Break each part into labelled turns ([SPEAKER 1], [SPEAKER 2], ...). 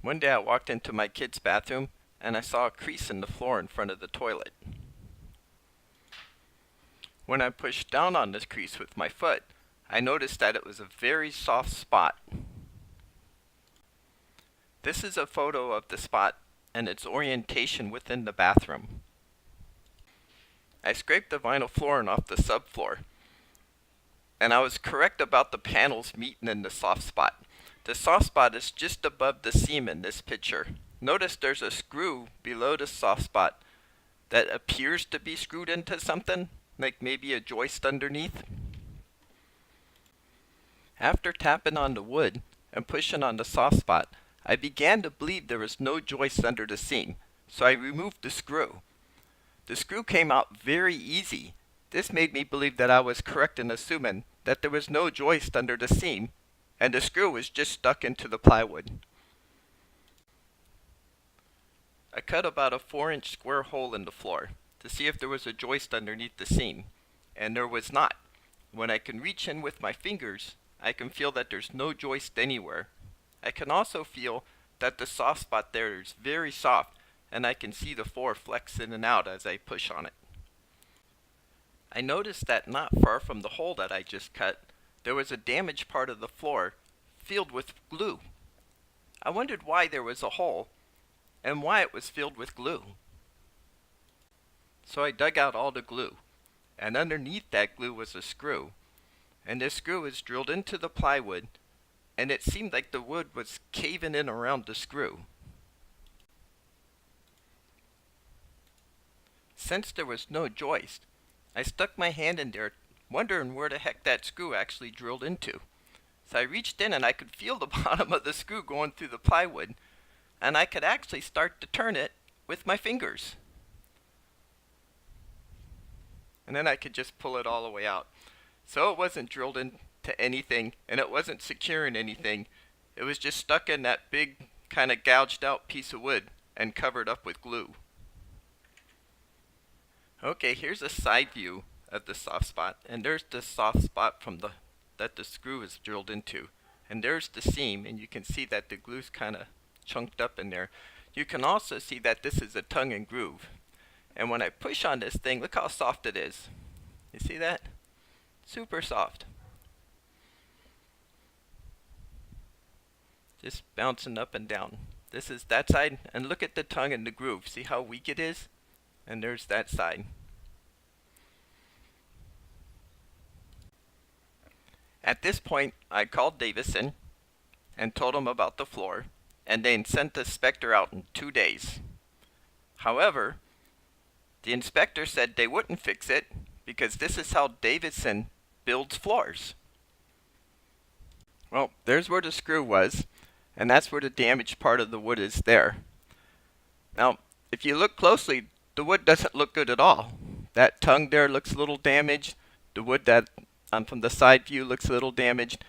[SPEAKER 1] One day I walked into my kid's bathroom and I saw a crease in the floor in front of the toilet. When I pushed down on this crease with my foot, I noticed that it was a very soft spot. This is a photo of the spot and its orientation within the bathroom. I scraped the vinyl flooring off the subfloor, and I was correct about the panels meeting in the soft spot. The soft spot is just above the seam in this picture. Notice there's a screw below the soft spot that appears to be screwed into something, like maybe a joist underneath. After tapping on the wood and pushing on the soft spot, I began to believe there was no joist under the seam, so I removed the screw. The screw came out very easy. This made me believe that I was correct in assuming that there was no joist under the seam, and the screw was just stuck into the plywood. I cut about a 4-inch square hole in the floor to see if there was a joist underneath the seam, and there was not. When I can reach in with my fingers, I can feel that there's no joist anywhere. I can also feel that the soft spot there is very soft, and I can see the floor flex in and out as I push on it. I noticed that not far from the hole that I just cut, there was a damaged part of the floor filled with glue. I wondered why there was a hole and why it was filled with glue. So I dug out all the glue, and underneath that glue was a screw, and this screw was drilled into the plywood, and it seemed like the wood was caving in around the screw. Since there was no joist, I stuck my hand in there, wondering where the heck that screw actually drilled into. So I reached in and I could feel the bottom of the screw going through the plywood, and I could actually start to turn it with my fingers. And then I could just pull it all the way out. So it wasn't drilled into anything, and it wasn't securing anything. It was just stuck in that big, kind of gouged out piece of wood and covered up with glue. Okay, here's a side view of the soft spot, and there's the soft spot that the screw is drilled into. And there's the seam, and you can see that the glue's kind of chunked up in there. You can also see that this is a tongue and groove. And when I push on this thing, look how soft it is. You see that? Super soft. Just bouncing up and down. This is that side, and look at the tongue and the groove. See how weak it is? And there's that side. At this point, I called Davidson and told him about the floor, and they sent the inspector out in 2 days. However, the inspector said they wouldn't fix it because this is how Davidson builds floors. Well, there's where the screw was, and that's where the damaged part of the wood is there. Now, if you look closely, the wood doesn't look good at all. That tongue there looks a little damaged. The wood that from the side view looks a little damaged.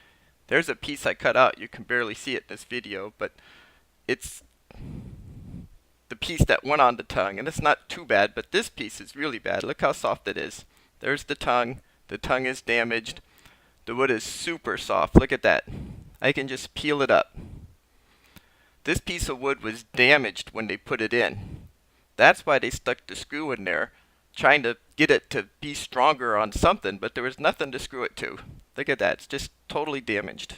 [SPEAKER 1] There's a piece I cut out. You can barely see it in this video, but it's the piece that went on the tongue, and it's not too bad, but this piece is really bad. Look how soft it is. There's the tongue. The tongue is damaged. The wood is super soft. Look at that. I can just peel it up. This piece of wood was damaged when they put it in. That's why they stuck the screw in there, trying to get it to be stronger on something, but there was nothing to screw it to. Look at that. It's just totally damaged.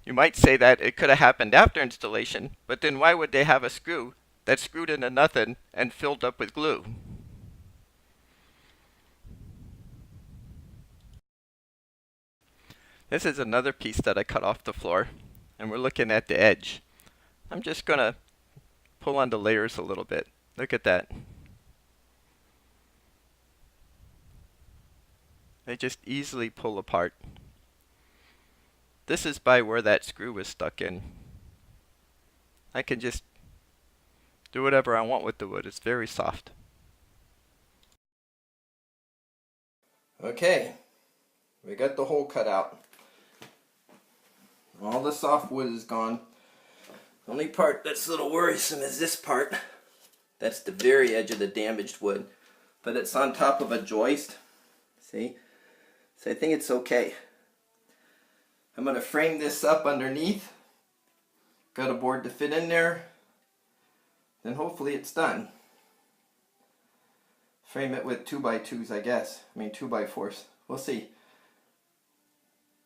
[SPEAKER 1] You might say that it could have happened after installation, but then why would they have a screw that's screwed into nothing and filled up with glue? This is another piece that I cut off the floor, and we're looking at the edge. I'm just going to pull on the layers a little bit. Look at that. They just easily pull apart. This is by where that screw was stuck in. I can just do whatever I want with the wood. It's very soft. Okay, we got the hole cut out. All the soft wood is gone. The only part that's a little worrisome is this part. That's the very edge of the damaged wood. But it's on top of a joist. See? So I think it's okay. I'm going to frame this up underneath. Got a board to fit in there. Then hopefully it's done. Frame it with 2x2s, I guess. I mean 2x4s. We'll see.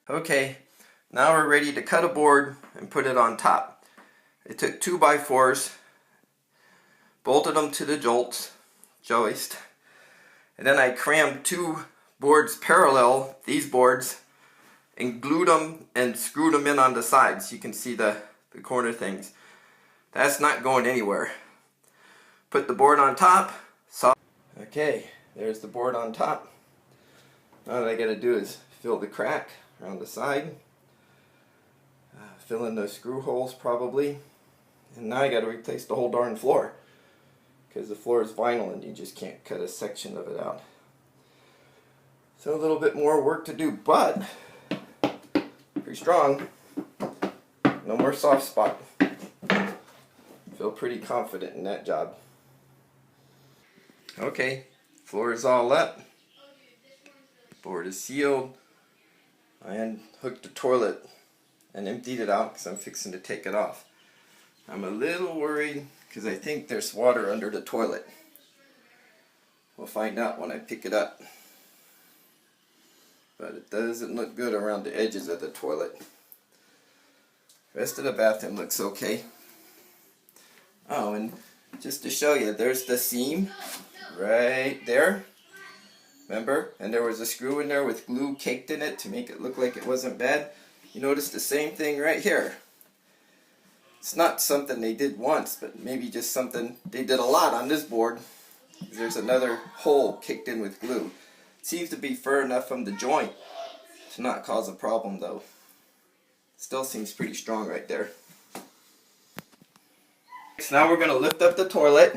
[SPEAKER 1] Okay, now we're ready to cut a board and put it on top. I took 2x4s, bolted them to the joist, and then I crammed 2 boards parallel, these boards, and glued them and screwed them in on the sides. You can see the corner things. That's not going anywhere. Put the board on top. Okay, there's the board on top. Now what I gotta do is fill the crack around the side. Fill in those screw holes probably. And now I gotta replace the whole darn floor. Because the floor is vinyl and you just can't cut a section of it out. So a little bit more work to do, but pretty strong. No more soft spot. Feel pretty confident in that job. Okay, floor is all up. Board is sealed. I unhooked the toilet and emptied it out because I'm fixing to take it off. I'm a little worried because I think there's water under the toilet. We'll find out when I pick it up. But it doesn't look good around the edges of the toilet. The rest of the bathroom looks okay. Oh, and just to show you, there's the seam right there. Remember? And there was a screw in there with glue caked in it to make it look like it wasn't bad. You notice the same thing right here. It's not something they did once, but maybe just something they did a lot on this board. There's another hole kicked in with glue. It seems to be far enough from the joint to not cause a problem though. Still seems pretty strong right there. So now we're going to lift up the toilet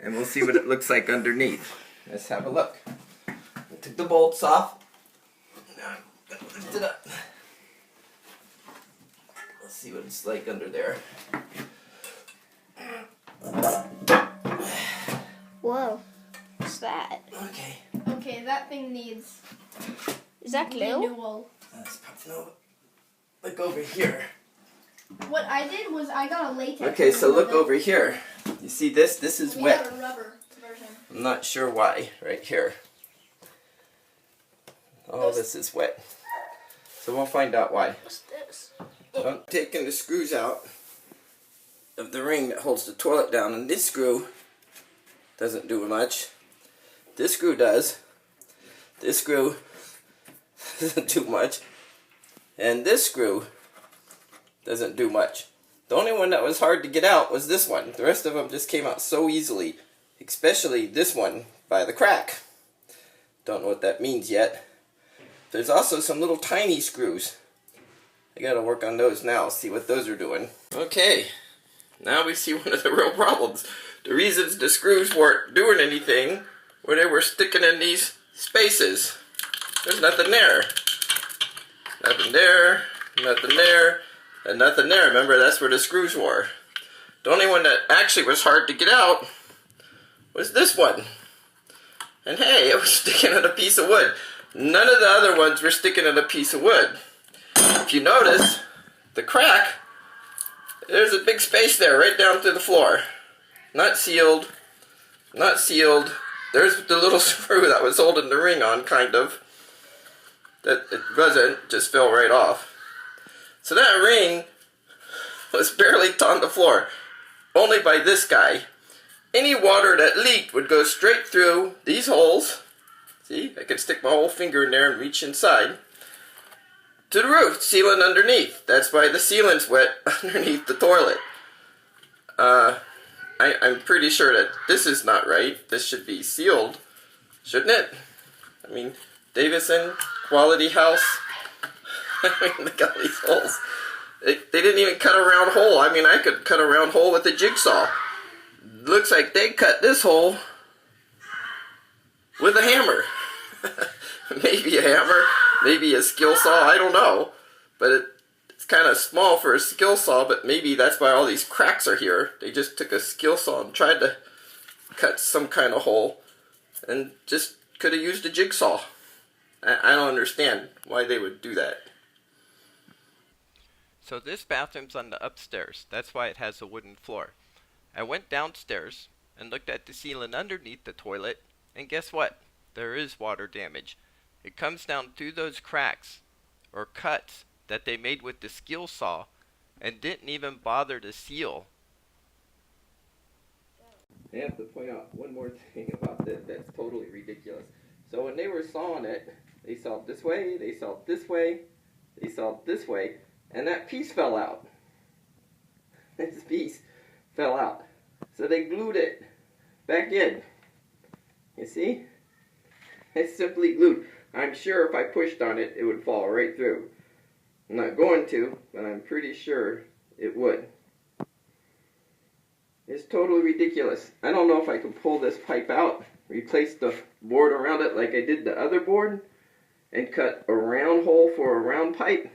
[SPEAKER 1] and we'll see what it looks like underneath. Let's have a look. I took the bolts off. Now I'm going to lift it up. Let's see what it's like under there.
[SPEAKER 2] Whoa. What's that?
[SPEAKER 1] Okay.
[SPEAKER 3] Okay, that thing needs
[SPEAKER 2] Is that glue?
[SPEAKER 3] renewal.
[SPEAKER 1] No, look over here.
[SPEAKER 3] What I did was I got a latex.
[SPEAKER 1] Okay, so look
[SPEAKER 3] version.
[SPEAKER 1] over here. You see this? This is
[SPEAKER 3] We
[SPEAKER 1] wet.
[SPEAKER 3] have a rubber version.
[SPEAKER 1] I'm not sure why. Right here. All this is wet. So we'll find out why.
[SPEAKER 2] What's this?
[SPEAKER 1] I'm taking the screws out of the ring that holds the toilet down, and this screw doesn't do much. This screw does. This screw doesn't do much. And this screw doesn't do much. The only one that was hard to get out was this one. The rest of them just came out so easily, especially this one by the crack. Don't know what that means yet. There's also some little tiny screws. I gotta work on those now, see what those are doing. Okay, now we see one of the real problems. The reasons the screws weren't doing anything were they were sticking in these spaces. There's nothing there. Nothing there, nothing there, and nothing there. Remember, that's where the screws were. The only one that actually was hard to get out was this one. And hey, it was sticking in a piece of wood. None of the other ones were sticking in a piece of wood. If you notice, the crack, there's a big space there, right down to the floor. Not sealed, not sealed. There's the little screw that was holding the ring on, kind of. That it wasn't, just fell right off. So that ring was barely on the floor, only by this guy. Any water that leaked would go straight through these holes. See, I could stick my whole finger in there and reach inside. To the roof, sealant underneath. That's why the sealant's wet underneath the toilet. I'm pretty sure that this is not right. This should be sealed, shouldn't it? I mean, Davidson, quality house. I mean, look at these holes. They didn't even cut a round hole. I mean, I could cut a round hole with a jigsaw. Looks like they cut this hole with a hammer. Maybe a hammer, maybe a skill saw, I don't know. But it's kind of small for a skill saw, but maybe that's why all these cracks are here. They just took a skill saw and tried to cut some kind of hole and just could have used a jigsaw. I don't understand why they would do that. So this bathroom's on the upstairs. That's why it has a wooden floor. I went downstairs and looked at the ceiling underneath the toilet, and guess what? There is water damage. It comes down through those cracks or cuts that they made with the skill saw and didn't even bother to seal. I have to point out one more thing about this that's totally ridiculous. So when they were sawing it, they sawed this way, they sawed this way, they sawed this way, and that piece fell out. This piece fell out. So they glued it back in. You see? It's simply glued. I'm sure if I pushed on it, it would fall right through. I'm not going to, but I'm pretty sure it would. It's totally ridiculous. I don't know if I can pull this pipe out, replace the board around it like I did the other board, and cut a round hole for a round pipe.